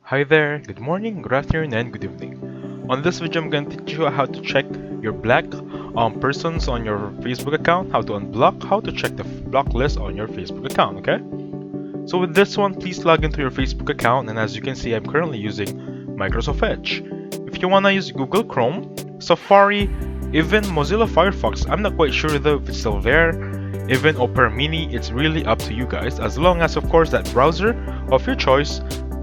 Hi there, good morning, good afternoon, and good evening. On this video, I'm going to teach you how to check your black persons on your Facebook account, how to unblock, how to check the block list on your Facebook account, okay? So with this one, please log into your Facebook account, and as you can see, I'm currently using Microsoft Edge. If you want to use Google Chrome, Safari, even Mozilla Firefox, I'm not quite sure though if it's still there, even Opera Mini, it's really up to you guys, as long as of course that browser of your choice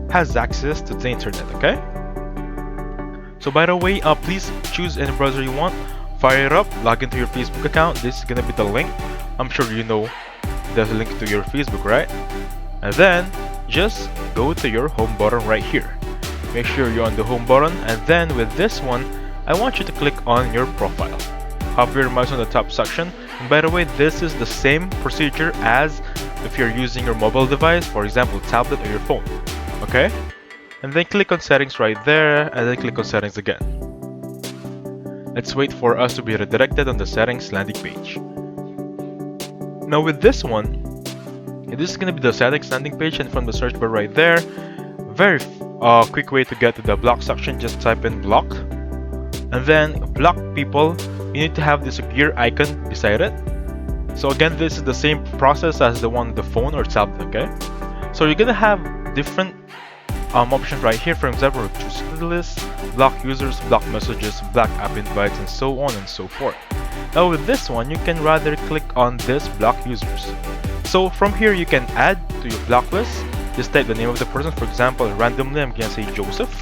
has access to the internet, okay? So by the way, please choose any browser you want, fire it up, log into your Facebook account. This is gonna be the link. I'm sure you know the link to your Facebook, right? And then just go to your home button right here. Make sure you're on the home button, and then with this one, I want you to click on your profile. Hover your mouse on the top section, and by the way, this is the same procedure as if you're using your mobile device, for example, tablet or your phone. Okay, and then click on settings right there, and then click on settings again. Let's wait for us to be redirected on the settings landing page. Now with this one, this is going to be the settings landing page, and from the search bar right there, very quick way to get to the block section, just type in block, and then block people. You need to have this gear icon beside it. So again, this is the same process as the one on the phone or tablet, okay? So you're gonna have different options right here. For example, choose list, block users, block messages, block app invites, and so on and so forth. Now with this one, you can rather click on this block users. So from here, you can add to your block list. Just type the name of the person. For example, randomly, I'm gonna say Joseph,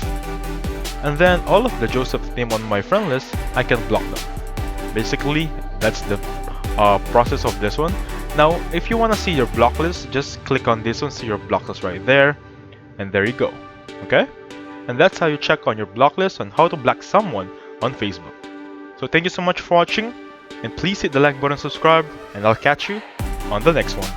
and then all of the Joseph name on my friend list, I can block them. Basically, that's the process of this one. Now, if you want to see your block list, just click on this one, see your block list right there, and there you go. Okay? And that's how you check on your block list on how to block someone on Facebook. So thank you so much for watching, and please hit the like button, subscribe, and I'll catch you on the next one.